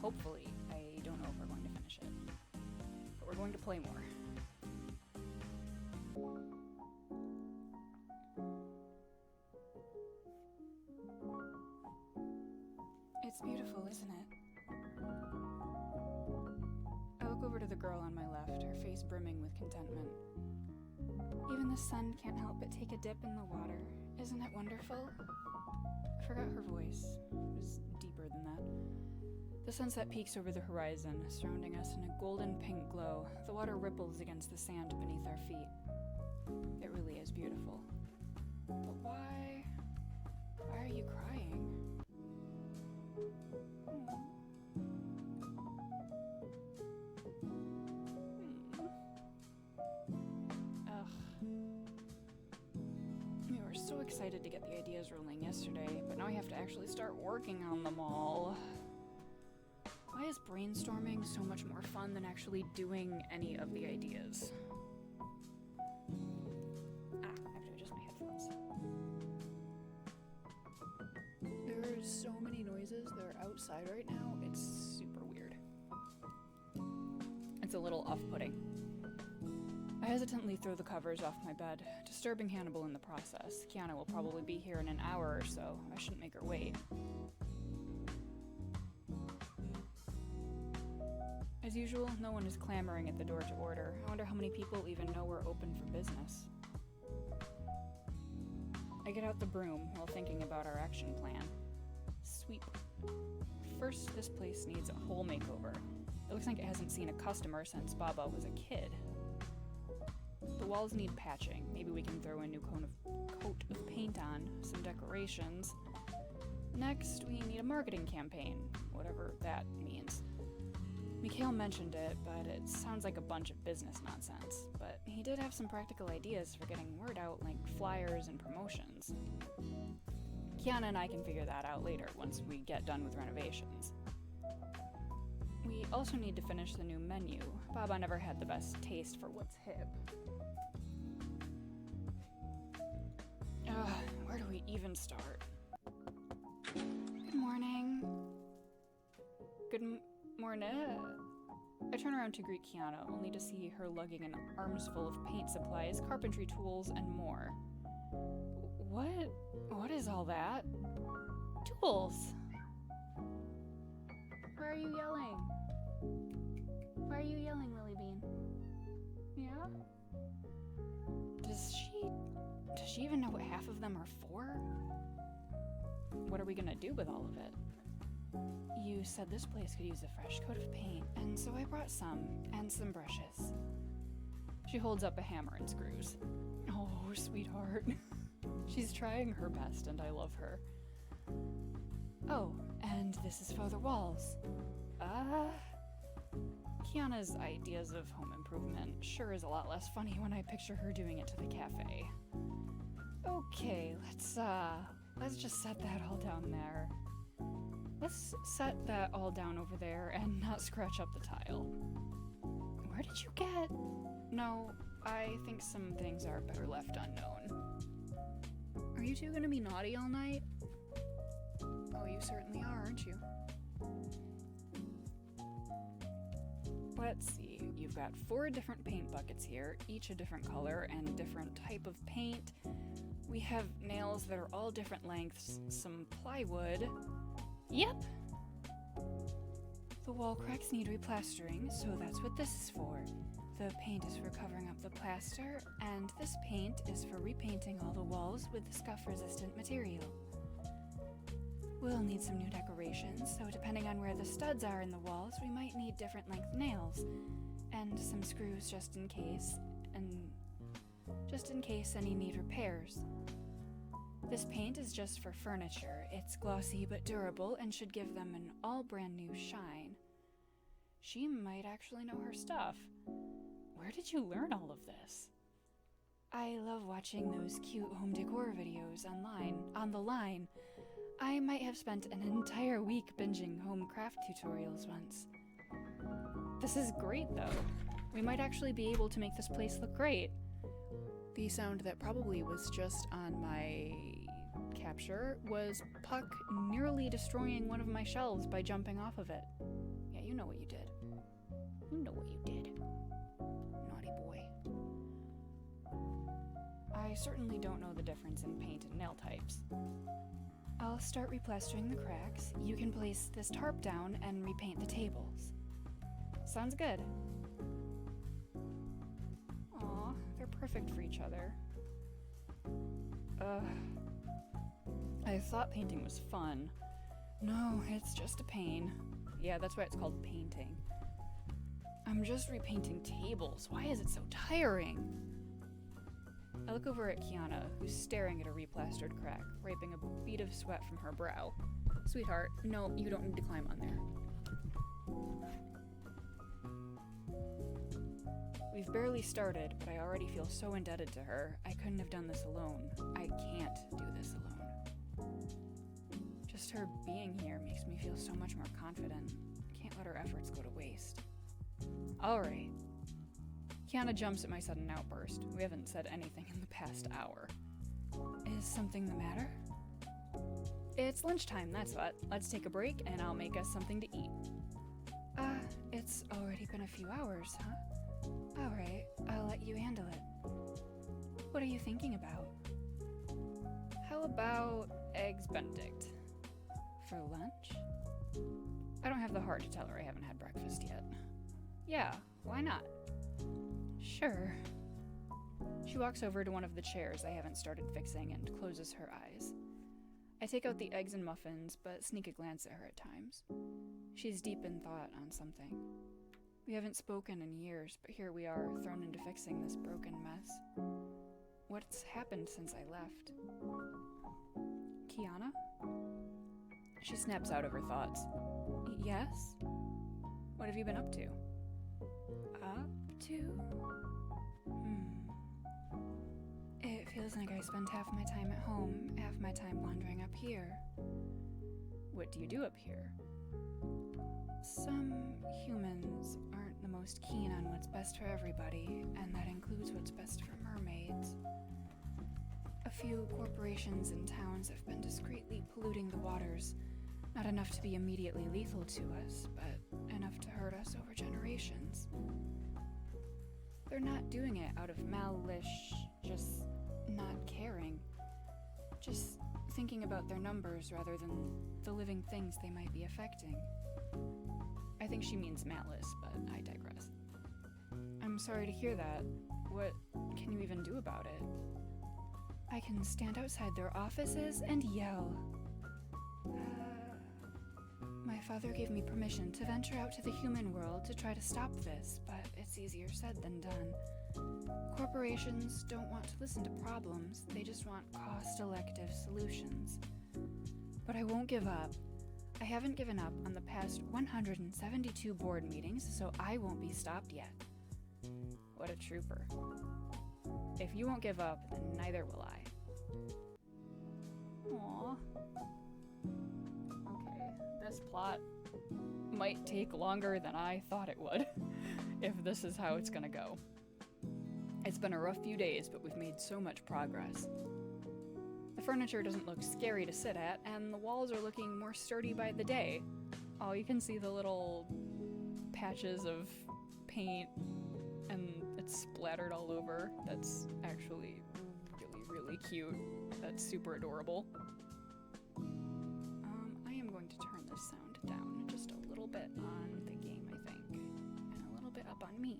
hopefully. I don't know if we're going to finish it. But we're going to play more. It's beautiful, isn't it? I look over to the girl on my left, her face brimming with contentment. Even the sun can't help but take a dip in the water. Isn't it wonderful? I forgot her voice. It was deeper than that. The sunset peaks over the horizon, surrounding us in a golden pink glow. The water ripples against the sand beneath our feet. It really is beautiful. But why are you crying? We were so excited to get the ideas rolling yesterday, but now we have to actually start working on them all. Why is brainstorming so much more fun than actually doing any of the ideas? I have to adjust my headphones. There are so many noises that are outside right now, it's super weird. It's a little off-putting. I hesitantly throw the covers off my bed, disturbing Hannibal in the process. Kiana will probably be here in an hour or so. I shouldn't make her wait. As usual, no one is clamoring at the door to order. I wonder how many people even know we're open for business. I get out the broom while thinking about our action plan. Sweep. First, this place needs a whole makeover. It looks like it hasn't seen a customer since Baba was a kid. The walls need patching. Maybe we can throw a new coat of paint on, some decorations. Next, we need a marketing campaign, whatever that means. Mikhail mentioned it, but it sounds like a bunch of business nonsense. But he did have some practical ideas for getting word out, like flyers and promotions. Kiana and I can figure that out later, once we get done with renovations. We also need to finish the new menu. Baba never had the best taste for what's hip. Where do we even start? Good morning. Good morning. I turn around to greet Kiana, only to see her lugging an arms full of paint supplies, carpentry tools, and more. What is all that? Tools! Why are you yelling? Why are you yelling, Lily Bean? Yeah? Does she even know what half of them are for? What are we gonna do with all of it? You said this place could use a fresh coat of paint, and so I brought some, and some brushes. She holds up a hammer and screws. Oh, sweetheart. She's trying her best, and I love her. Oh, and this is for the walls. Kiana's ideas of home improvement sure is a lot less funny when I picture her doing it to the cafe. Okay, let's just set that all down there. Let's set that all down over there and not scratch up the tile. Where did you get? No, I think some things are better left unknown. Are you two gonna be naughty all night? Oh, you certainly are, aren't you? Let's see, you've got 4 different paint buckets here, each a different color and different type of paint. We have nails that are all different lengths, some plywood. Yep! The wall cracks need replastering, so that's what this is for. The paint is for covering up the plaster, and this paint is for repainting all the walls with the scuff-resistant material. We'll need some new decorations, so depending on where the studs are in the walls, we might need different length nails, and some screws just in case any need repairs. This paint is just for furniture. It's glossy but durable and should give them an all brand new shine. She might actually know her stuff. Where did you learn all of this? I love watching those cute home decor videos on the line. I might have spent an entire week binging home craft tutorials once. This is great though. We might actually be able to make this place look great. The sound that probably was just on my capture was Puck nearly destroying one of my shelves by jumping off of it. Yeah, you know what you did. You know what you did. Naughty boy. I certainly don't know the difference in paint and nail types. I'll start replastering the cracks. You can place this tarp down and repaint the tables. Sounds good. Aw, they're perfect for each other. I thought painting was fun. No, it's just a pain. Yeah, that's why it's called painting. I'm just repainting tables. Why is it so tiring? I look over at Kiana, who's staring at a replastered crack, wiping a bead of sweat from her brow. Sweetheart, no, you don't need to climb on there. We've barely started, but I already feel so indebted to her. I couldn't have done this alone. I can't do this alone. Just her being here makes me feel so much more confident. Can't let her efforts go to waste. Alright. Kiana jumps at my sudden outburst. We haven't said anything in the past hour. Is something the matter? It's lunchtime, that's what. Let's take a break and I'll make us something to eat. It's already been a few hours, huh? Alright, I'll let you handle it. What are you thinking about? How about Eggs Benedict? For lunch? I don't have the heart to tell her I haven't had breakfast yet. Yeah, why not? Sure. She walks over to one of the chairs I haven't started fixing and closes her eyes. I take out the eggs and muffins, but sneak a glance at her at times. She's deep in thought on something. We haven't spoken in years, but here we are, thrown into fixing this broken mess. What's happened since I left? Kiana? She snaps out of her thoughts. Yes? What have you been up to? Up to? It feels like I spend half my time at home, half my time wandering up here. What do you do up here? Some humans aren't the most keen on what's best for everybody, and that includes what's best for mermaids. A few corporations and towns have been discreetly polluting the waters, not enough to be immediately lethal to us, but enough to hurt us over generations. They're not doing it out of malice, just not caring. Just thinking about their numbers rather than the living things they might be affecting. I think she means malice, but I digress. I'm sorry to hear that. What can you even do about it? I can stand outside their offices and yell. My father gave me permission to venture out to the human world to try to stop this, but it's easier said than done. Corporations don't want to listen to problems, they just want cost-elective solutions. But I won't give up. I haven't given up on the past 172 board meetings, so I won't be stopped yet. What a trooper. If you won't give up, then neither will I. Aww. Okay, this plot might take longer than I thought it would, if this is how it's gonna go. It's been a rough few days, but we've made so much progress. The furniture doesn't look scary to sit at, and the walls are looking more sturdy by the day. Oh, you can see the little patches of paint, and it's splattered all over. That's actually really, really cute. That's super adorable. I am going to turn this sound down just a little bit on the game, I think, and a little bit up on me.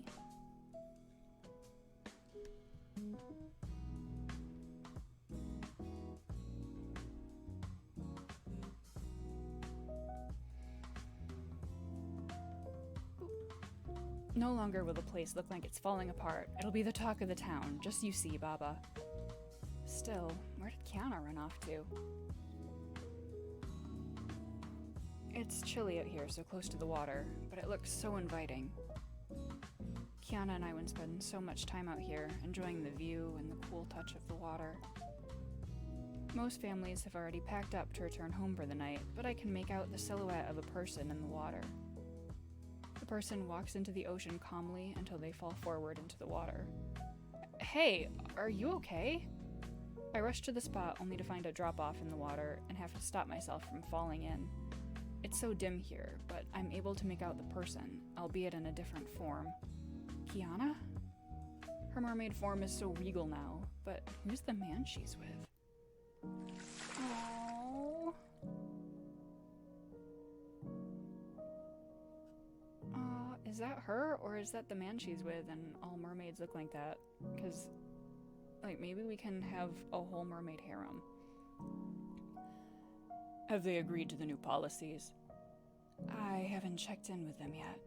No longer will the place look like it's falling apart. It'll be the talk of the town, just you see, Baba. Still, where did Kiana run off to? It's chilly out here, so close to the water, but it looks so inviting. Kiana and I would spend so much time out here, enjoying the view and the cool touch of the water. Most families have already packed up to return home for the night, but I can make out the silhouette of a person in the water. The person walks into the ocean calmly until they fall forward into the water. Hey, are you okay? I rush to the spot only to find a drop-off in the water and have to stop myself from falling in. It's so dim here, but I'm able to make out the person, albeit in a different form. Kiana? Her mermaid form is so regal now, but who's the man she's with? Oh. Is that her, or is that the man she's with and all mermaids look like that? Because, like, maybe we can have a whole mermaid harem. Have they agreed to the new policies? I haven't checked in with them yet.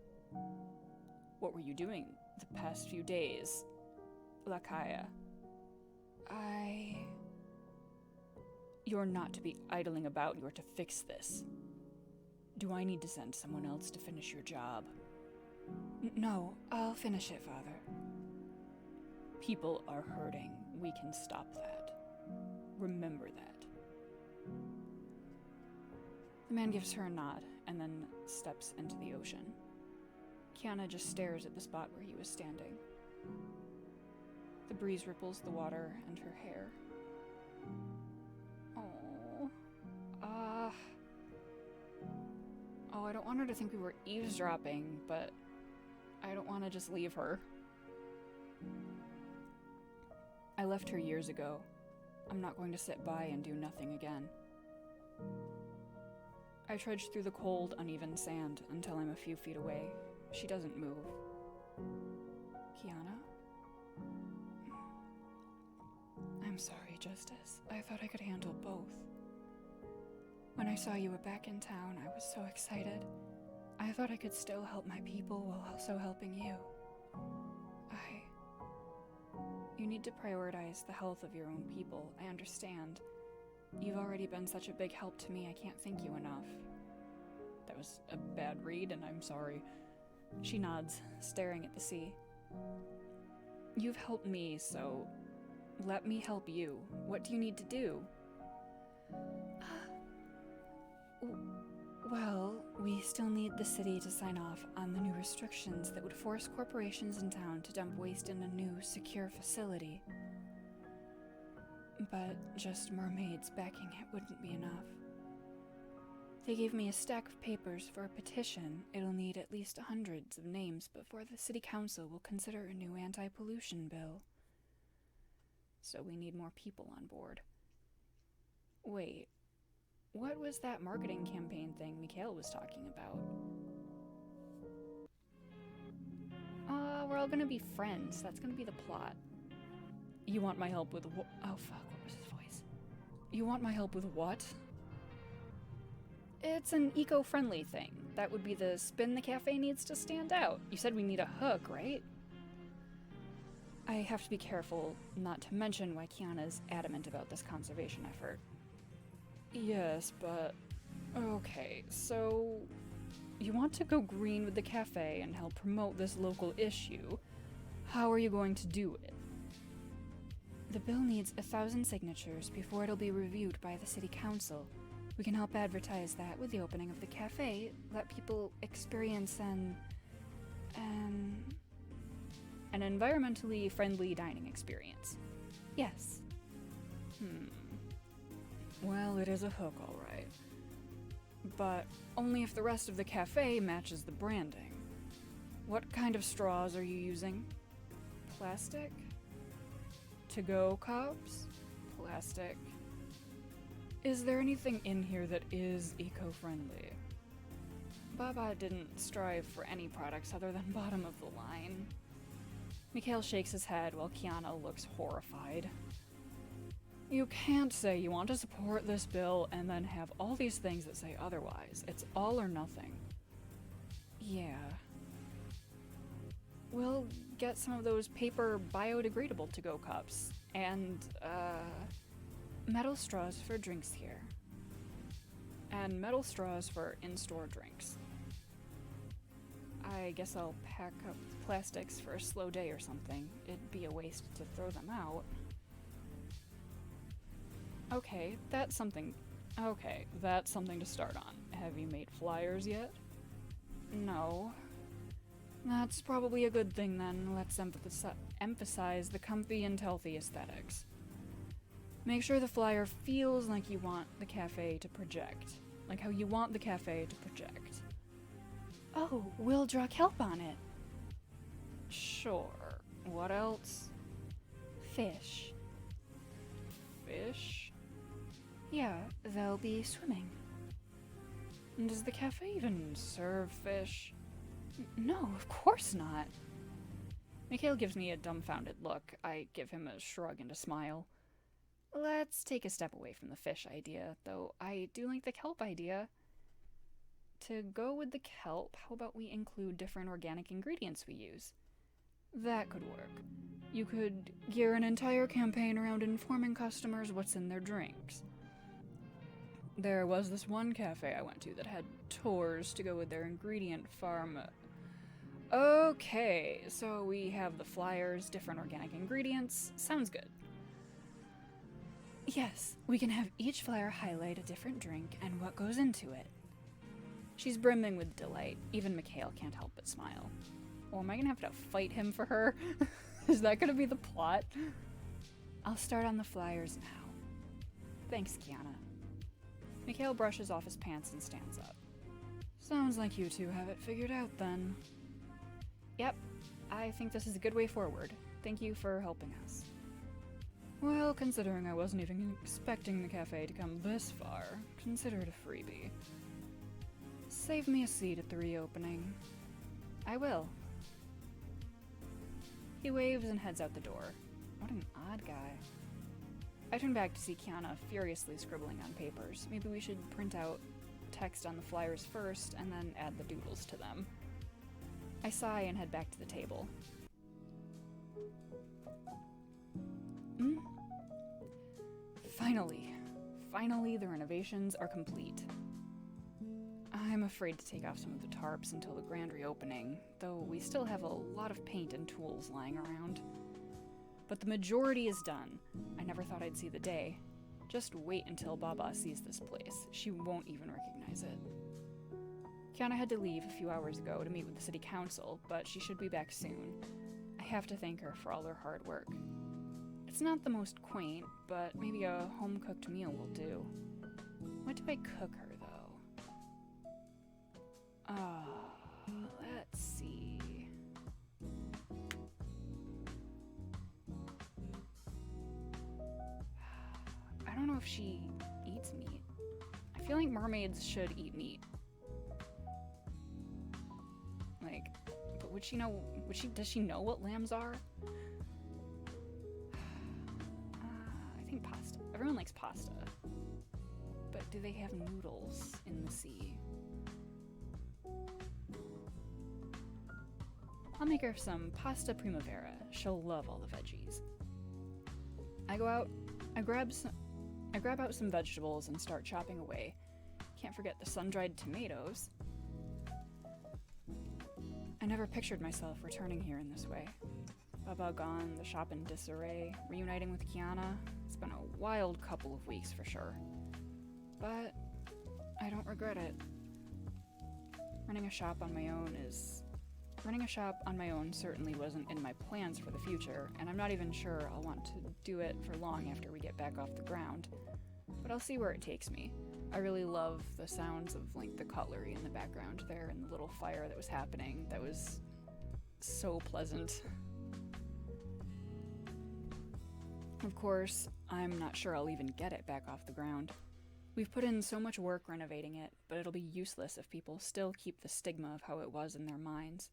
What were you doing the past few days, Lakaya? You're not to be idling about, you're to fix this. Do I need to send someone else to finish your job? No, I'll finish it, Father. People are hurting. We can stop that. Remember that. The man gives her a nod and then steps into the ocean. Kiana just stares at the spot where he was standing. The breeze ripples the water and her hair. I don't want her to think we were eavesdropping, but I don't want to just leave her. I left her years ago. I'm not going to sit by and do nothing again. I trudge through the cold, uneven sand until I'm a few feet away. She doesn't move. Kiana? I'm sorry, Justice. I thought I could handle both. When I saw you were back in town, I was so excited. I thought I could still help my people while also helping you. You need to prioritize the health of your own people. I understand. You've already been such a big help to me, I can't thank you enough. That was a bad read, and I'm sorry. She nods, staring at the sea. You've helped me, so let me help you. What do you need to do? Well, we still need the city to sign off on the new restrictions that would force corporations in town to dump waste in a new, secure facility. But just mermaids backing it wouldn't be enough. They gave me a stack of papers for a petition. It'll need at least hundreds of names before the city council will consider a new anti-pollution bill. So we need more people on board. Wait. What was that marketing campaign thing Mikhail was talking about? We're all gonna be friends. That's gonna be the plot. You want my help with oh fuck, what was his voice? You want my help with what? It's an eco-friendly thing. That would be the spin the cafe needs to stand out. You said we need a hook, right? I have to be careful not to mention why Kiana's adamant about this conservation effort. Yes, but... Okay, so... You want to go green with the cafe and help promote this local issue. How are you going to do it? The bill needs 1,000 signatures before it'll be reviewed by the city council. We can help advertise that with the opening of the cafe, let people experience an environmentally friendly dining experience. Yes. Well, it is a hook, all right. But only if the rest of the cafe matches the branding. What kind of straws are you using? Plastic? To-go cups? Plastic. Is there anything in here that is eco-friendly? Baba didn't strive for any products other than bottom of the line. Mikhail shakes his head while Kiana looks horrified. You can't say you want to support this bill and then have all these things that say otherwise. It's all or nothing. Yeah. We'll get some of those paper biodegradable to-go cups and, metal straws for drinks here. And metal straws for in-store drinks. I guess I'll pack up plastics for a slow day or something. It'd be a waste to throw them out. Okay, that's something to start on. Have you made flyers yet? No. That's probably a good thing then. Let's emphasize the comfy and healthy aesthetics. Make sure the flyer feels like you want the cafe to project. Like how you want the cafe to project. Oh, we'll draw kelp on it. Sure. What else? Fish. Fish? Yeah, they'll be swimming. Does the cafe even serve fish? No, of course not. Mikhail gives me a dumbfounded look. I give him a shrug and a smile. Let's take a step away from the fish idea, though I do like the kelp idea. To go with the kelp, how about we include different organic ingredients we use? That could work. You could gear an entire campaign around informing customers what's in their drinks. There was this one cafe I went to that had tours to go with their ingredient farm. Okay, so we have the flyers, different organic ingredients. Sounds good. Yes, we can have each flyer highlight a different drink and what goes into it. She's brimming with delight. Even Mikhail can't help but smile. Oh, am I gonna have to fight him for her? Is that gonna be the plot? I'll start on the flyers now. Thanks, Kiana. Mikhail brushes off his pants and stands up. Sounds like you two have it figured out then. Yep, I think this is a good way forward. Thank you for helping us. Well, considering I wasn't even expecting the cafe to come this far, consider it a freebie. Save me a seat at the reopening. I will. He waves and heads out the door. What an odd guy. I turn back to see Kiana furiously scribbling on papers. Maybe we should print out text on the flyers first and then add the doodles to them. I sigh and head back to the table. Finally, the renovations are complete. I'm afraid to take off some of the tarps until the grand reopening, though we still have a lot of paint and tools lying around. But the majority is done. I never thought I'd see the day. Just wait until Baba sees this place. She won't even recognize it. Kiana had to leave a few hours ago to meet with the city council, but she should be back soon. I have to thank her for all her hard work. It's not the most quaint, but maybe a home-cooked meal will do. What do I cook her, though? Let's see. I don't know if she eats meat. I feel like mermaids should eat meat. Like, but would she know, does she know what lambs are? I think pasta. Everyone likes pasta. But do they have noodles in the sea? I'll make her some pasta primavera. She'll love all the veggies. I go out, I grab out some vegetables and start chopping away. Can't forget the sun-dried tomatoes. I never pictured myself returning here in this way. Baba gone, the shop in disarray, reuniting with Kiana. It's been a wild couple of weeks for sure. But I don't regret it. Running a shop on my own certainly wasn't in my plans for the future, and I'm not even sure I'll want to do it for long after we get back off the ground. But I'll see where it takes me. I really love the sounds of like the cutlery in the background there and the little fire that was happening. That was so pleasant. Of course, I'm not sure I'll even get it back off the ground. We've put in so much work renovating it, but it'll be useless if people still keep the stigma of how it was in their minds.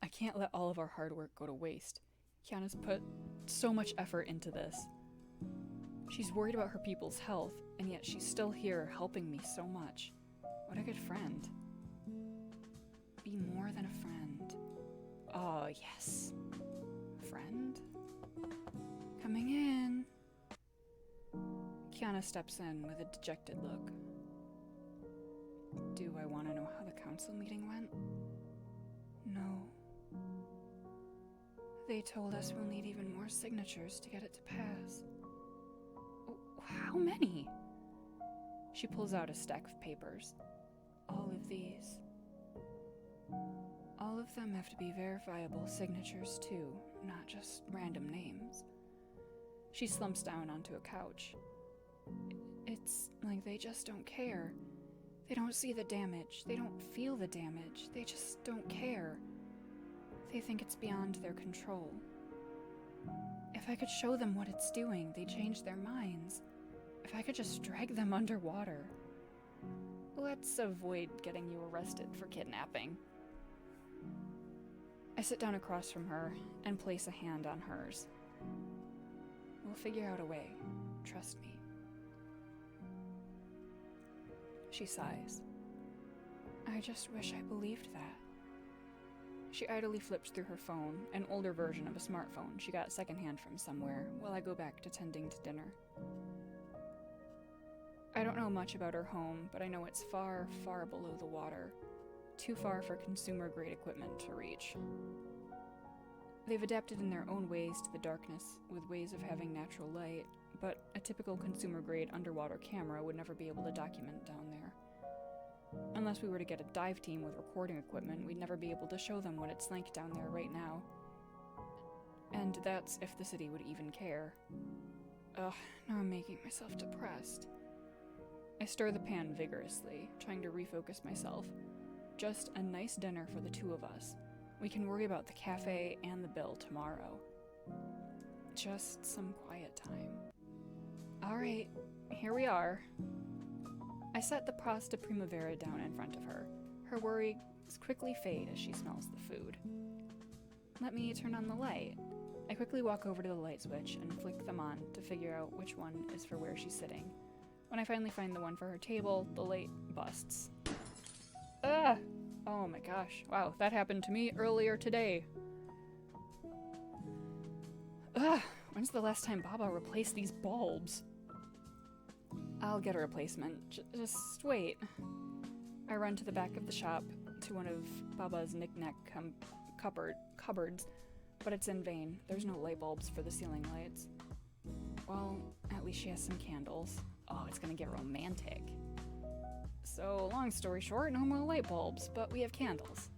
I can't let all of our hard work go to waste. Kiana's put so much effort into this. She's worried about her people's health, and yet she's still here helping me so much. What a good friend. Be more than a friend. Oh, yes. Friend? Coming in. Kiana steps in with a dejected look. Do I want to know how the council meeting went? No. They told us we'll need even more signatures to get it to pass. How many? She pulls out a stack of papers. All of these. All of them have to be verifiable signatures too, not just random names. She slumps down onto a couch. It's like they just don't care. They don't see the damage. They don't feel the damage. They just don't care. They think it's beyond their control. If I could show them what it's doing, they'd change their minds. If I could just drag them underwater. Let's avoid getting you arrested for kidnapping. I sit down across from her and place a hand on hers. We'll figure out a way. Trust me. She sighs. I just wish I believed that. She idly flips through her phone, an older version of a smartphone she got secondhand from somewhere, while I go back to tending to dinner. I don't know much about her home, but I know it's far, far below the water. Too far for consumer-grade equipment to reach. They've adapted in their own ways to the darkness, with ways of having natural light, but a typical consumer-grade underwater camera would never be able to document down there. Unless we were to get a dive team with recording equipment, we'd never be able to show them what it's like down there right now. And that's if the city would even care. Ugh, now I'm making myself depressed. I stir the pan vigorously, trying to refocus myself. Just a nice dinner for the two of us. We can worry about the cafe and the bill tomorrow. Just some quiet time. Alright, here we are. I set the pasta primavera down in front of her. Her worries quickly fade as she smells the food. Let me turn on the light. I quickly walk over to the light switch and flick them on to figure out which one is for where she's sitting. When I finally find the one for her table, the light busts. Ah! Oh my gosh. Wow, that happened to me earlier today. Ugh! When's the last time Baba replaced these bulbs? I'll get a replacement. Just wait. I run to the back of the shop to one of Baba's knick-knack cupboards, but it's in vain. There's no light bulbs for the ceiling lights. Well, at least she has some candles. Oh, it's gonna get romantic. So, long story short, no more light bulbs, but we have candles.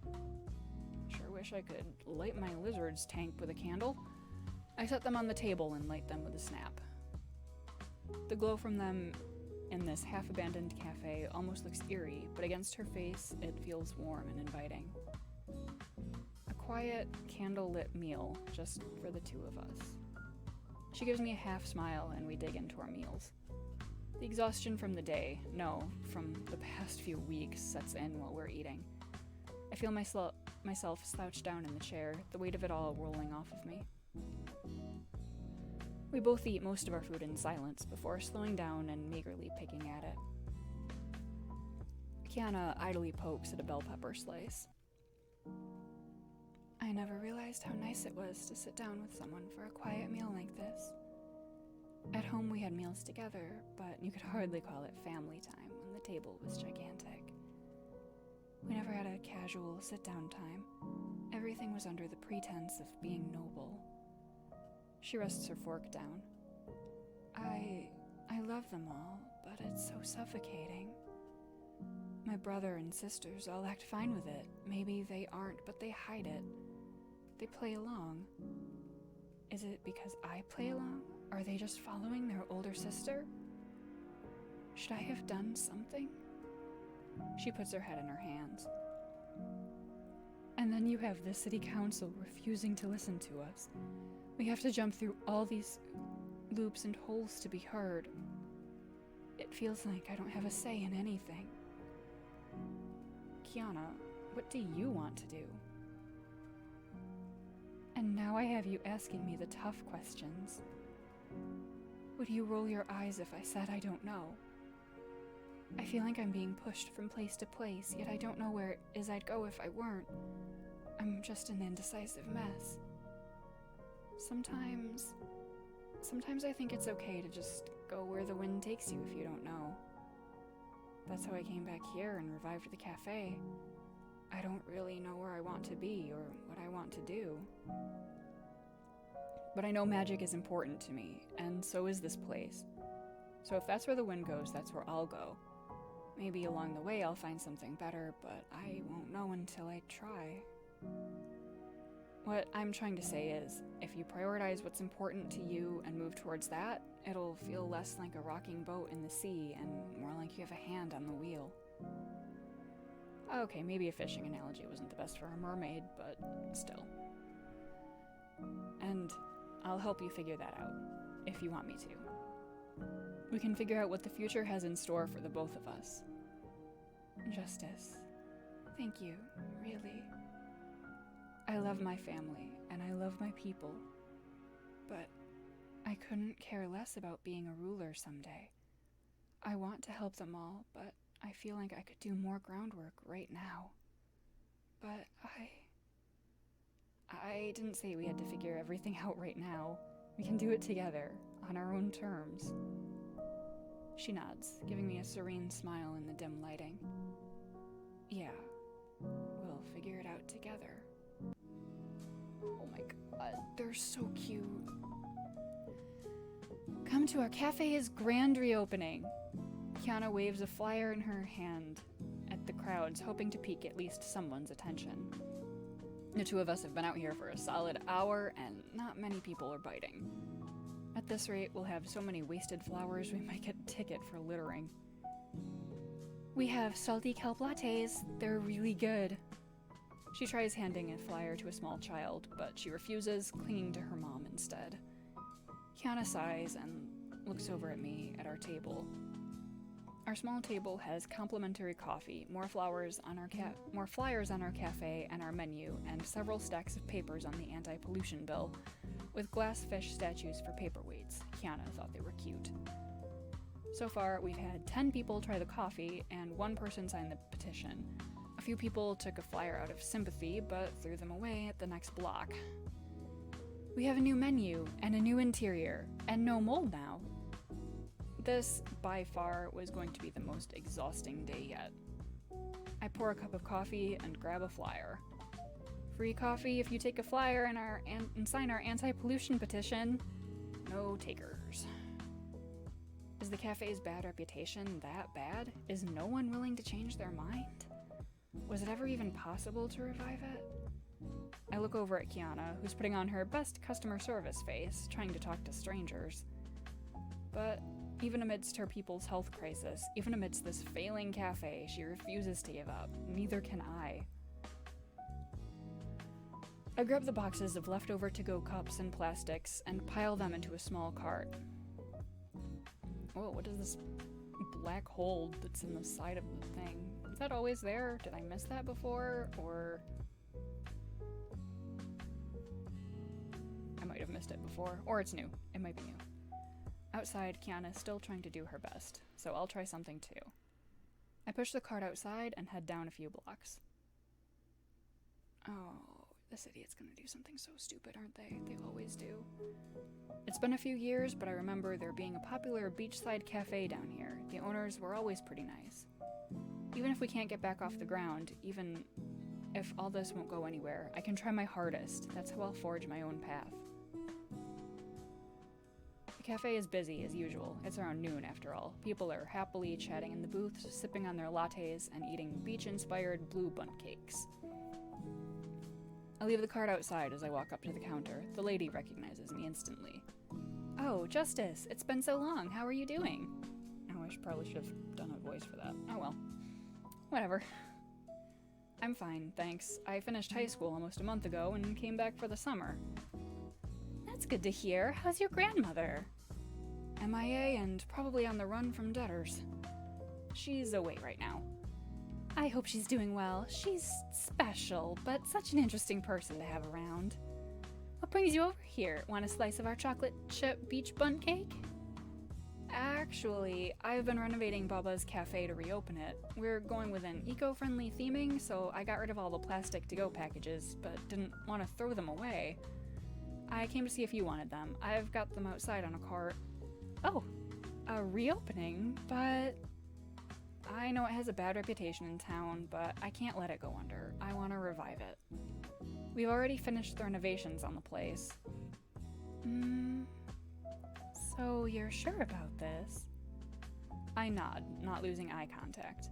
Sure wish I could light my lizard's tank with a candle. I set them on the table and light them with a snap. The glow from them in this half-abandoned cafe almost looks eerie, but against her face, it feels warm and inviting. A quiet, candle-lit meal, just for the two of us. She gives me a half smile and we dig into our meals. The exhaustion from the day, no, from the past few weeks, sets in while we're eating. I feel myself slouched down in the chair, the weight of it all rolling off of me. We both eat most of our food in silence before slowing down and meagerly picking at it. Kiana idly pokes at a bell pepper slice. I never realized how nice it was to sit down with someone for a quiet meal like this. At home we had meals together, but you could hardly call it family time when the table was gigantic. We never had a casual sit-down time. Everything was under the pretense of being noble. She rests her fork down. I love them all, but it's so suffocating. My brother and sisters all act fine with it. Maybe they aren't, but they hide it. They play along. Is it because I play along? Are they just following their older sister? Should I have done something? She puts her head in her hands. And then you have the city council refusing to listen to us. We have to jump through all these loops and holes to be heard. It feels like I don't have a say in anything. Kiana, what do you want to do? And now I have you asking me the tough questions. Would you roll your eyes if I said I don't know? I feel like I'm being pushed from place to place, yet I don't know where it is I'd go if I weren't. I'm just an indecisive mess. Sometimes I think it's okay to just go where the wind takes you if you don't know. That's how I came back here and revived the cafe. I don't really know where I want to be or what I want to do. But I know magic is important to me, and so is this place. So if that's where the wind goes, that's where I'll go. Maybe along the way I'll find something better, but I won't know until I try. What I'm trying to say is, if you prioritize what's important to you and move towards that, it'll feel less like a rocking boat in the sea and more like you have a hand on the wheel. Okay, maybe a fishing analogy wasn't the best for a mermaid, but still. And I'll help you figure that out, if you want me to. We can figure out what the future has in store for the both of us. Justice, thank you, really. I love my family, and I love my people, but I couldn't care less about being a ruler someday. I want to help them all, but I feel like I could do more groundwork right now. But I didn't say we had to figure everything out right now. We can do it together, on our own terms. She nods, giving me a serene smile in the dim lighting. Yeah, we'll figure it out together. Oh my god, they're so cute. Come to our cafe's grand reopening. Kiana waves a flyer in her hand at the crowds, hoping to pique at least someone's attention. The two of us have been out here for a solid hour, and not many people are biting. At this rate, we'll have so many wasted flowers we might get a ticket for littering. We have salty kelp lattes. They're really good. She tries handing a flyer to a small child, but she refuses, clinging to her mom instead. Kiana sighs and looks over at me at our table. Our small table has complimentary coffee, more flyers on our cafe and our menu, and several stacks of papers on the anti-pollution bill, with glass fish statues for paperweights. Kiana thought they were cute. So far, we've had 10 people try the coffee, and 1 person signed the petition. A few people took a flyer out of sympathy, but threw them away at the next block. We have a new menu, and a new interior, and no mold now. This, by far, was going to be the most exhausting day yet. I pour a cup of coffee and grab a flyer. Free coffee if you take a flyer and sign our anti-pollution petition. No takers. Is the cafe's bad reputation that bad? Is no one willing to change their mind? Was it ever even possible to revive it? I look over at Kiana, who's putting on her best customer service face, trying to talk to strangers. But even amidst her people's health crisis, even amidst this failing cafe, she refuses to give up. Neither can I. I grab the boxes of leftover to-go cups and plastics and pile them into a small cart. Whoa, what is this black hole that's in the side of the thing? Is that always there? Did I miss that before? Or I might have missed it before. Or it's new. It might be new. Outside, Kiana's still trying to do her best, so I'll try something too. I push the cart outside and head down a few blocks. Oh, this idiot's gonna do something so stupid, aren't they? They always do. It's been a few years, but I remember there being a popular beachside cafe down here. The owners were always pretty nice. Even if we can't get back off the ground, even if all this won't go anywhere, I can try my hardest. That's how I'll forge my own path. The cafe is busy, as usual. It's around noon, after all. People are happily chatting in the booths, sipping on their lattes, and eating beach-inspired blue bundt cakes. I leave the cart outside as I walk up to the counter. The lady recognizes me instantly. Oh, Justice, it's been so long. How are you doing? Oh, I probably should have done a voice for that. Oh well. Whatever. I'm fine, thanks. I finished high school almost a month ago and came back for the summer. That's good to hear. How's your grandmother? MIA and probably on the run from debtors. She's away right now. I hope she's doing well. She's special, but such an interesting person to have around. What brings you over here? Want a slice of our chocolate chip beach bundt cake? Actually, I've been renovating Baba's cafe to reopen it. We're going with an eco-friendly theming, so I got rid of all the plastic to-go packages, but didn't want to throw them away. I came to see if you wanted them. I've got them outside on a cart. Oh, a reopening, but I know it has a bad reputation in town, but I can't let it go under. I want to revive it. We've already finished the renovations on the place. So you're sure about this? I nod, not losing eye contact.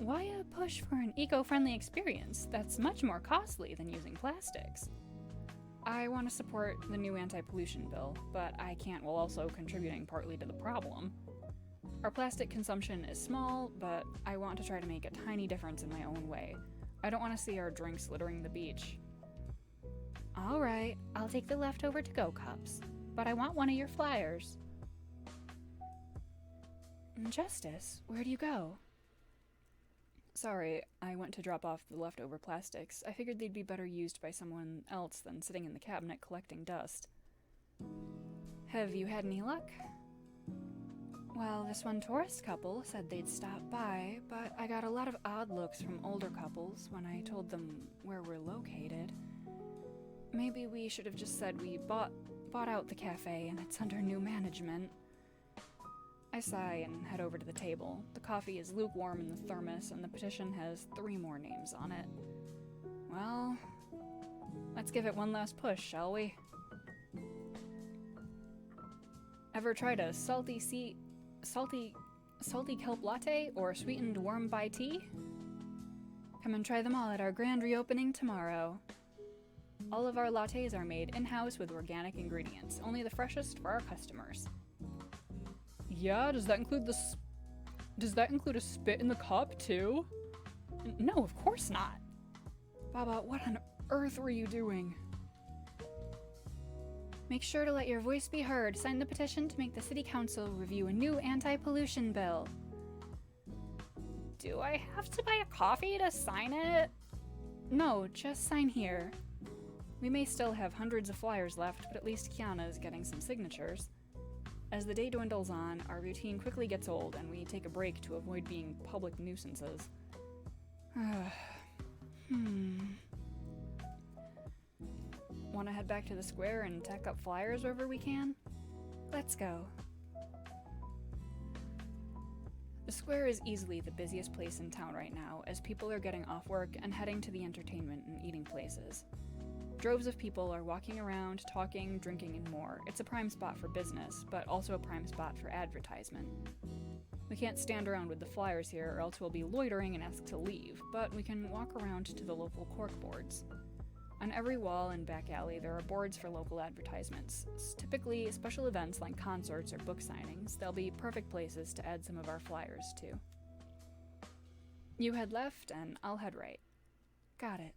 Why a push for an eco-friendly experience that's much more costly than using plastics? I want to support the new anti-pollution bill, but I can't while also contributing partly to the problem. Our plastic consumption is small, but I want to try to make a tiny difference in my own way. I don't want to see our drinks littering the beach. Alright, I'll take the leftover to-go cups, but I want one of your flyers. Justice, where do you go? Sorry, I went to drop off the leftover plastics. I figured they'd be better used by someone else than sitting in the cabinet collecting dust. Have you had any luck? Well, this one tourist couple said they'd stop by, but I got a lot of odd looks from older couples when I told them where we're located. Maybe we should have just said we bought out the cafe and it's under new management. I sigh and head over to the table. The coffee is lukewarm in the thermos, and the petition has 3 more names on it. Well, let's give it one last push, shall we? Ever tried a salty kelp latte or sweetened worm by tea? Come and try them all at our grand reopening tomorrow. All of our lattes are made in-house with organic ingredients, only the freshest for our customers. Yeah, does that include a spit in the cup, too? No, of course not. Baba, what on earth were you doing? Make sure to let your voice be heard. Sign the petition to make the City Council review a new anti-pollution bill. Do I have to buy a coffee to sign it? No, just sign here. We may still have hundreds of flyers left, but at least Kiana is getting some signatures. As the day dwindles on, our routine quickly gets old, and we take a break to avoid being public nuisances. Want to head back to the square and tack up flyers wherever we can? Let's go. The square is easily the busiest place in town right now, as people are getting off work and heading to the entertainment and eating places. Droves of people are walking around, talking, drinking, and more. It's a prime spot for business, but also a prime spot for advertisement. We can't stand around with the flyers here, or else we'll be loitering and asked to leave, but we can walk around to the local cork boards. On every wall and back alley, there are boards for local advertisements. Typically, special events like concerts or book signings, they'll be perfect places to add some of our flyers to. You head left, and I'll head right. Got it.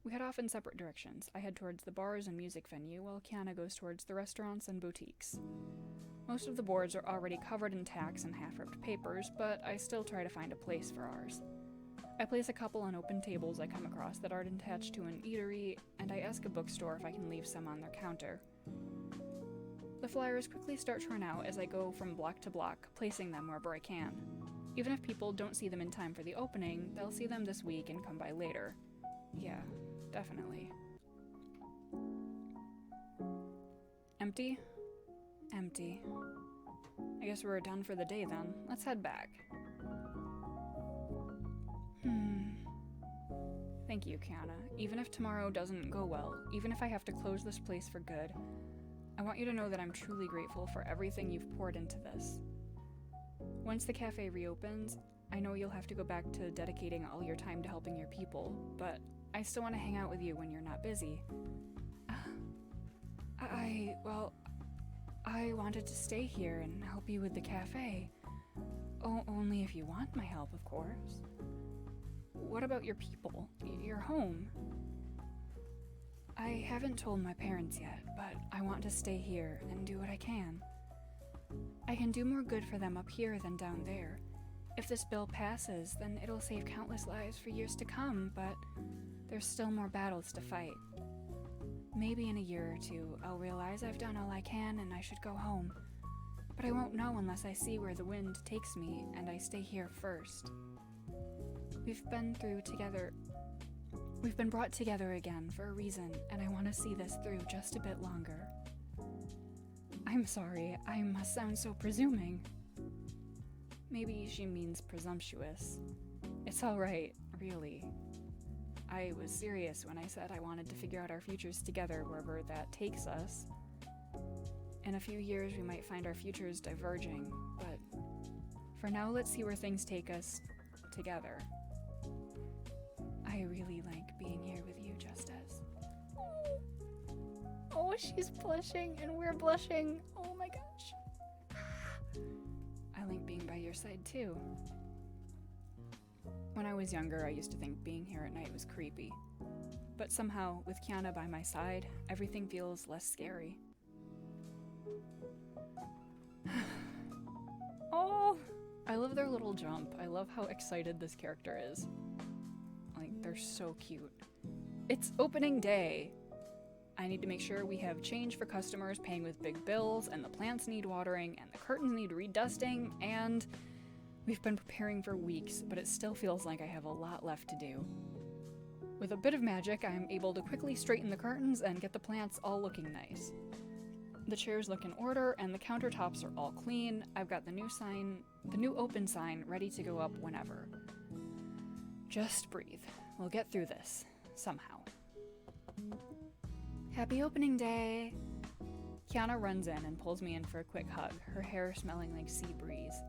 We head off in separate directions. I head towards the bars and music venue, while Kiana goes towards the restaurants and boutiques. Most of the boards are already covered in tacks and half-ripped papers, but I still try to find a place for ours. I place a couple on open tables I come across that aren't attached to an eatery, and I ask a bookstore if I can leave some on their counter. The flyers quickly start to run out as I go from block to block, placing them wherever I can. Even if people don't see them in time for the opening, they'll see them this week and come by later. Yeah, definitely. Empty? Empty. I guess we're done for the day then. Let's head back. Thank you, Kiana. Even if tomorrow doesn't go well, even if I have to close this place for good, I want you to know that I'm truly grateful for everything you've poured into this. Once the cafe reopens, I know you'll have to go back to dedicating all your time to helping your people, but I still want to hang out with you when you're not busy. I wanted to stay here and help you with the cafe. Only if you want my help, of course. What about your people? Your home? I haven't told my parents yet, but I want to stay here and do what I can. I can do more good for them up here than down there. If this bill passes, then it'll save countless lives for years to come, but there's still more battles to fight. Maybe in a year or two, I'll realize I've done all I can and I should go home. But I won't know unless I see where the wind takes me and I stay here first. We've been brought together again for a reason, and I want to see this through just a bit longer. I'm sorry, I must sound so presuming. Maybe she means presumptuous. It's alright, really. I was serious when I said I wanted to figure out our futures together wherever that takes us. In a few years we might find our futures diverging, but For now, let's see where things take us together. I really like being here with you, Justice. Oh, she's blushing and we're blushing. Oh my gosh. I like being by your side too. When I was younger, I used to think being here at night was creepy. But somehow, with Kiana by my side, everything feels less scary. Oh, I love their little jump. I love how excited this character is. Like, they're so cute. It's opening day. I need to make sure we have change for customers paying with big bills, and the plants need watering, and the curtains need redusting, and we've been preparing for weeks, but it still feels like I have a lot left to do. With a bit of magic, I'm able to quickly straighten the curtains and get the plants all looking nice. The chairs look in order, and the countertops are all clean. I've got the new open sign ready to go up whenever. Just breathe. We'll get through this, somehow. Happy opening day! Kiana runs in and pulls me in for a quick hug, her hair smelling like sea breeze.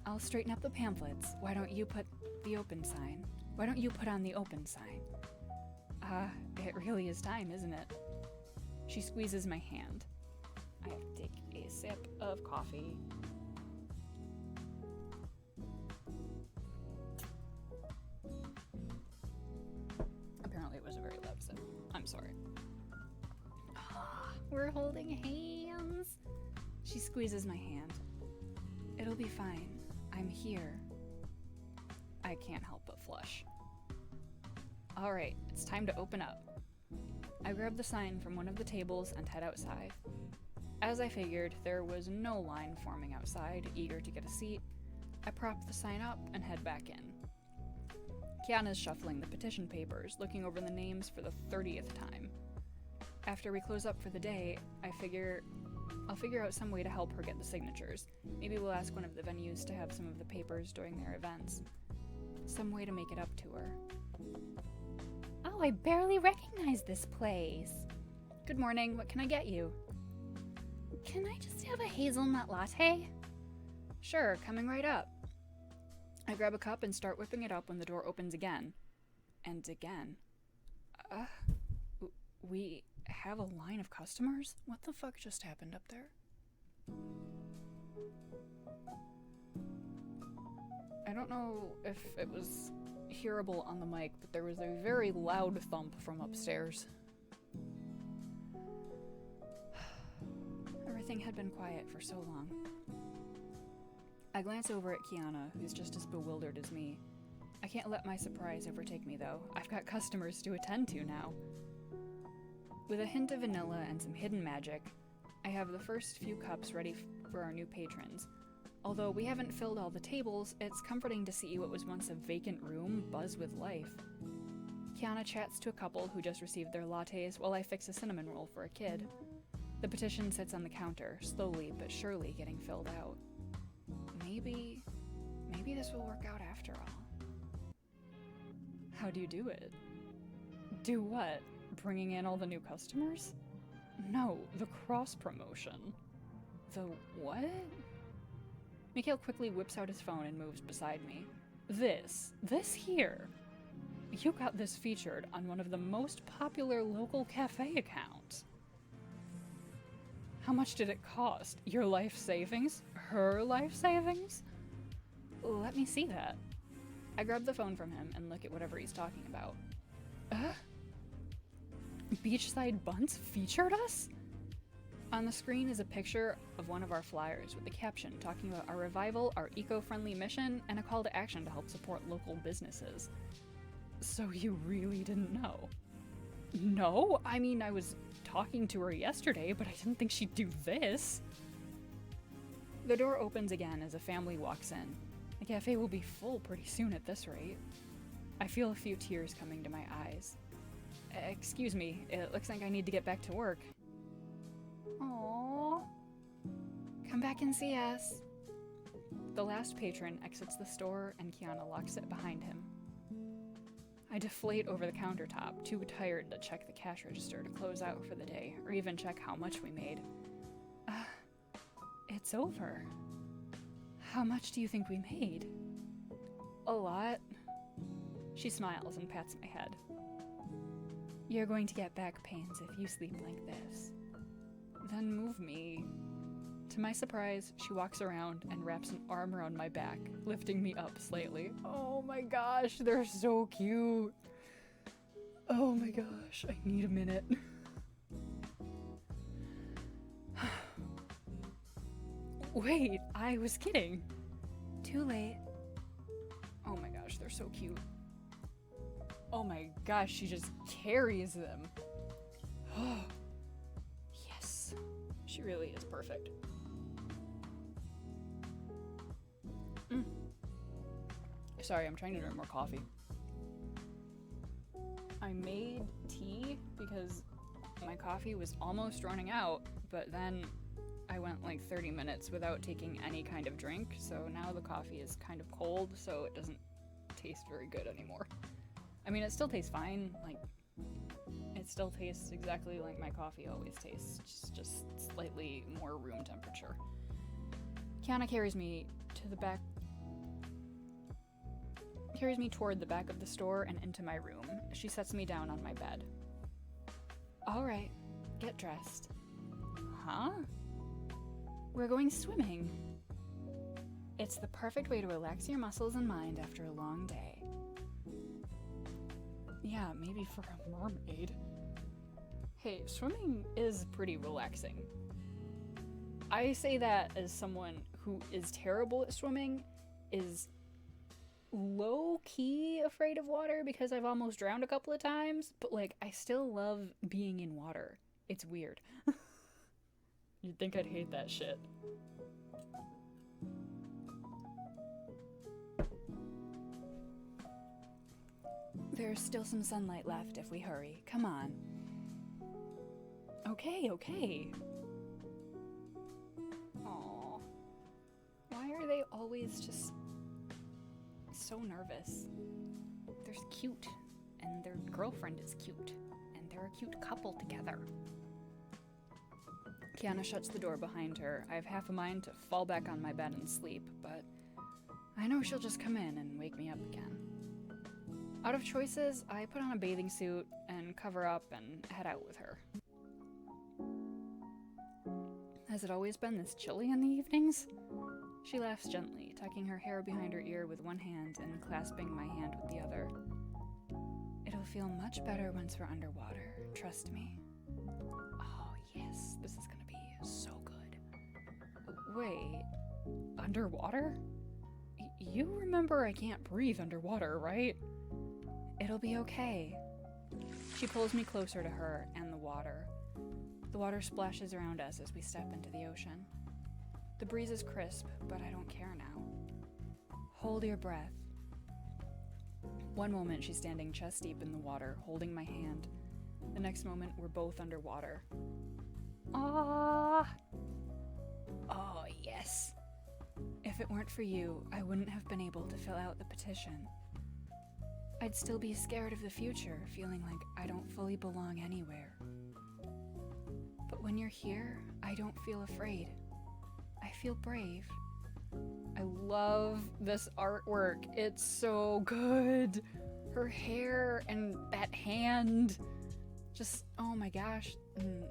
I'll straighten up the pamphlets. Why don't you put the open sign? Why don't you put on the open sign? It really is time, isn't it? She squeezes my hand. I have to take a sip of coffee. Apparently it was a very loud sip. I'm sorry. We're holding hands. She squeezes my hand. It'll be fine. I'm here. I can't help but flush. Alright, it's time to open up. I grab the sign from one of the tables and head outside. As I figured, there was no line forming outside, eager to get a seat. I prop the sign up and head back in. Kiana's shuffling the petition papers, looking over the names for the 30th time. After we close up for the day, I'll figure out some way to help her get the signatures. Maybe we'll ask one of the venues to have some of the papers during their events. Some way to make it up to her. Oh, I barely recognize this place. Good morning, what can I get you? Can I just have a hazelnut latte? Sure, coming right up. I grab a cup and start whipping it up when the door opens again. And again. We have a line of customers? What the fuck just happened up there? I don't know if it was hearable on the mic, but there was a very loud thump from upstairs. Everything had been quiet for so long. I glance over at Kiana, who's just as bewildered as me. I can't let my surprise overtake me, though. I've got customers to attend to now. With a hint of vanilla and some hidden magic, I have the first few cups ready for our new patrons. Although we haven't filled all the tables, it's comforting to see what was once a vacant room buzz with life. Kiana chats to a couple who just received their lattes while I fix a cinnamon roll for a kid. The petition sits on the counter, slowly but surely getting filled out. Maybe this will work out after all. How do you do it? Do what? Bringing in all the new customers? No, the cross-promotion. The what? Mikhail quickly whips out his phone and moves beside me. This here. You got this featured on one of the most popular local cafe accounts. How much did it cost? Your life savings? Her life savings? Let me see that. I grab the phone from him and look at whatever he's talking about. Beachside Buns featured us? On the screen is a picture of one of our flyers with the caption talking about our revival, our eco-friendly mission, and a call to action to help support local businesses. So you really didn't know? No, I mean, I was talking to her yesterday, but I didn't think she'd do this. The door opens again as a family walks in. The cafe will be full pretty soon at this rate. I feel a few tears coming to my eyes. Excuse me, it looks like I need to get back to work. Aww. Come back and see us. The last patron exits the store and Kiana locks it behind him. I deflate over the countertop, too tired to check the cash register to close out for the day, or even check how much we made. It's over. How much do you think we made? A lot. She smiles and pats my head. You're going to get back pains if you sleep like this. Then move me. To my surprise, she walks around and wraps an arm around my back, lifting me up slightly. Oh my gosh, they're so cute. Oh my gosh, I need a minute. Wait, I was kidding. Too late. Oh my gosh, they're so cute. Oh my gosh, she just carries them. Yes, she really is perfect. Sorry, I'm trying to drink more coffee. I made tea because my coffee was almost running out, but then I went like 30 minutes without taking any kind of drink, so now the coffee is kind of cold, so it doesn't taste very good anymore. I mean, it still tastes fine, like, it still tastes exactly like my coffee always tastes, just slightly more room temperature. Kiana carries me toward the back of the store and into my room. She sets me down on my bed. All right, get dressed. Huh? We're going swimming. It's the perfect way to relax your muscles and mind after a long day. Yeah, maybe for a mermaid. Hey, swimming is pretty relaxing. I say that as someone who is terrible at swimming, is low-key afraid of water because I've almost drowned a couple of times, but like, I still love being in water. It's weird. You'd think I'd hate that shit. There's still some sunlight left if we hurry. Come on. Okay. Aww. Why are they always just so nervous? They're cute, and their girlfriend is cute, and they're a cute couple together. Kiana shuts the door behind her. I have half a mind to fall back on my bed and sleep, but I know she'll just come in and wake me up again. Out of choices, I put on a bathing suit and cover up and head out with her. Has it always been this chilly in the evenings? She laughs gently, tucking her hair behind her ear with one hand and clasping my hand with the other. It'll feel much better once we're underwater, trust me. Oh yes, this is gonna be so good. Wait, underwater? You remember I can't breathe underwater, right? It'll be okay. She pulls me closer to her and the water. The water splashes around us as we step into the ocean. The breeze is crisp, but I don't care now. Hold your breath. One moment she's standing chest deep in the water, holding my hand. The next moment we're both underwater. Ah! Oh, yes. If it weren't for you, I wouldn't have been able to fill out the petition. I'd still be scared of the future, feeling like I don't fully belong anywhere. But when you're here, I don't feel afraid. I feel brave. I love this artwork. It's so good. Her hair and that hand. Just, oh my gosh.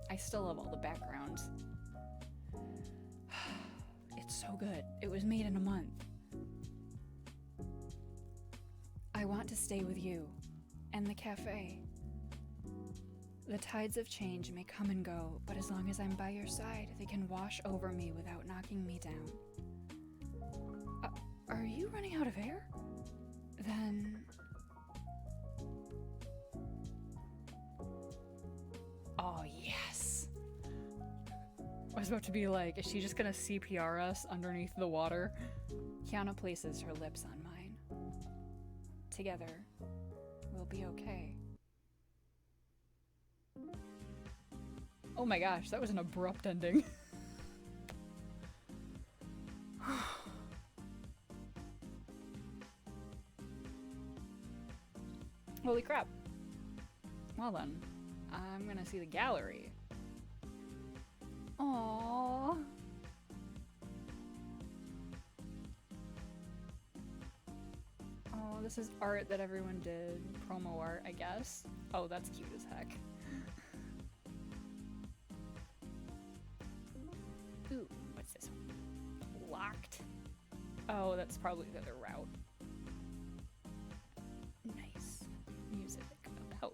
I still love all the backgrounds. It's so good. It was made in a month. I want to stay with you and the cafe. The tides of change may come and go, but as long as I'm by your side, they can wash over me without knocking me down. Are you running out of air? Then... Oh, yes! I was about to be like, is she just gonna CPR us underneath the water? Kiana places her lips on mine. Together, we'll be okay. Oh my gosh, that was an abrupt ending. Holy crap. Well then, I'm gonna see the gallery. Aww. This is art that everyone did. Promo art, I guess. Oh, that's cute as heck. Ooh, what's this one? Locked. Oh, that's probably the other route. Nice. Music about.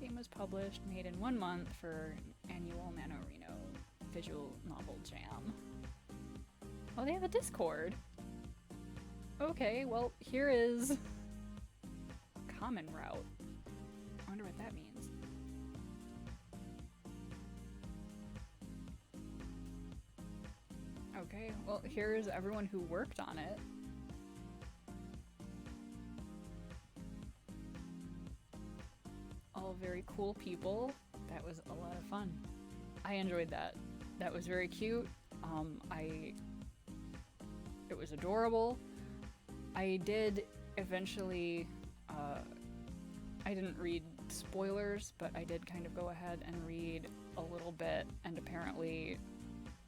Game was published, made in 1 month for annual NaNoWriMo visual novel jam. Oh, they have a Discord. Okay, well, here is common route. I wonder what that means. Okay, well, here's everyone who worked on it. All very cool people. That was a lot of fun. I enjoyed that. That was very cute. It was adorable. I did eventually, I didn't read spoilers, but I did kind of go ahead and read a little bit, and apparently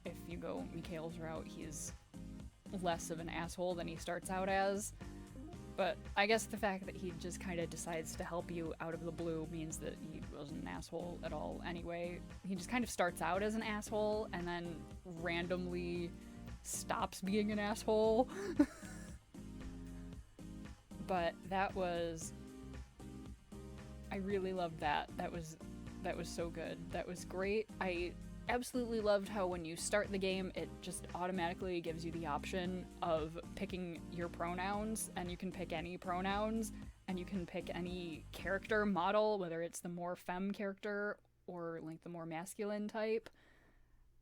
if you go Mikhail's route, he's less of an asshole than he starts out as. But I guess the fact that he just kind of decides to help you out of the blue means that he wasn't an asshole at all anyway. He just kind of starts out as an asshole and then randomly stops being an asshole. But that was... I really loved that. That was so good. That was great. I absolutely loved how when you start the game, it just automatically gives you the option of picking your pronouns, and you can pick any pronouns, and you can pick any character model, whether it's the more femme character or like the more masculine type,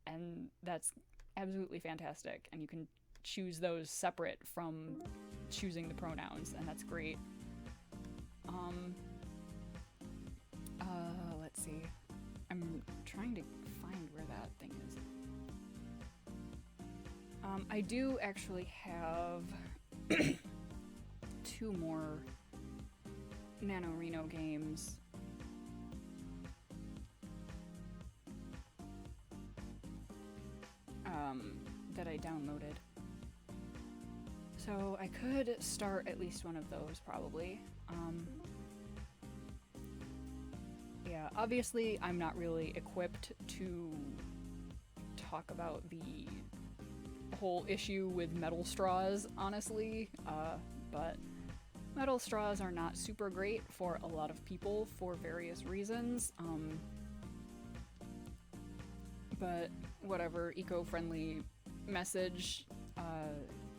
and that's absolutely fantastic. And you can choose those separate from choosing the pronouns, and that's great. Let's see. I'm trying to find where that thing is. I do actually have 2 more NaNoWriMo games. That I downloaded. So I could start at least one of those, probably. Yeah, obviously I'm not really equipped to talk about the whole issue with metal straws, honestly, but metal straws are not super great for a lot of people for various reasons, but whatever, eco-friendly message.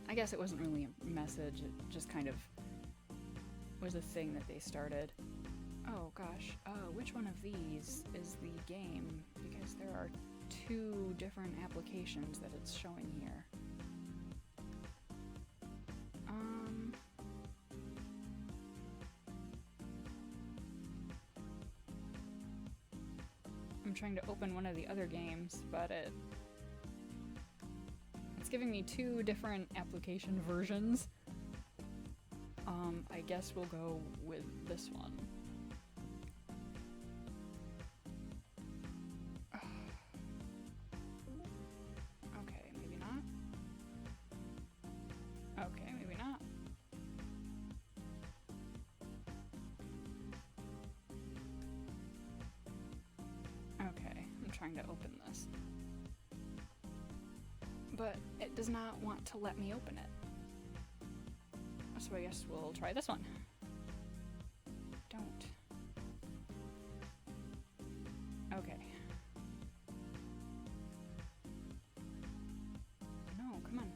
I guess it wasn't really a message, it just kind of was a thing that they started. Oh gosh, which one of these is the game? Because there are 2 different applications that it's showing here. I'm trying to open one of the other games, but it's giving me 2 different application versions. I guess we'll go with this one. Okay, maybe not. Okay, maybe not. Okay, I'm trying to open this. But it does not want to let me open it. So I guess we'll try this one. Don't. Okay. No, come on.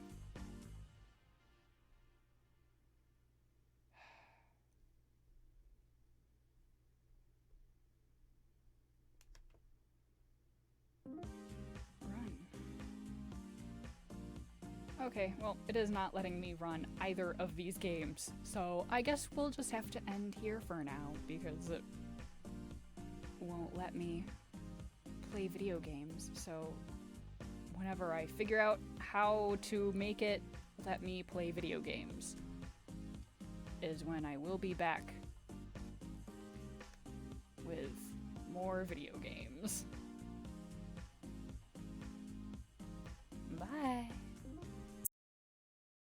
Okay, well, it is not letting me run either of these games, so I guess we'll just have to end here for now, because it won't let me play video games. So whenever I figure out how to make it let me play video games is when I will be back with more video games. Bye!